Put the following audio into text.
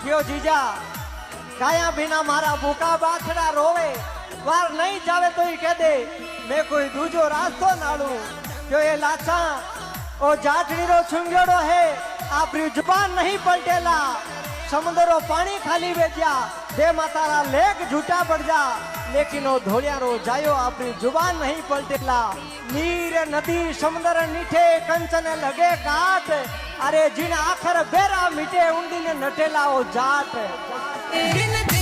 क्यों जीजा काया बिना मारा भूखा बाछड़ा रोवे वार नहीं जावे तो ही कह दे मैं कोई दूजो रास्तो नाड़ू क्यों ये लाचा ओ जाटड़ी रो छुंगड़ो है आपरी जुबान नहीं पलटेला समुद्रो पानी खाली वेज्या दे मातारा लेक झूठा पड़ जा लेकिन ओ धोलियारो जायो आपरी जुबान नहीं पलटेला नीर नदी समुद्र नीठे कंचन लगे काट अरे जिन आखर बेरा मीटे उंडी ने नटेला ओ जाट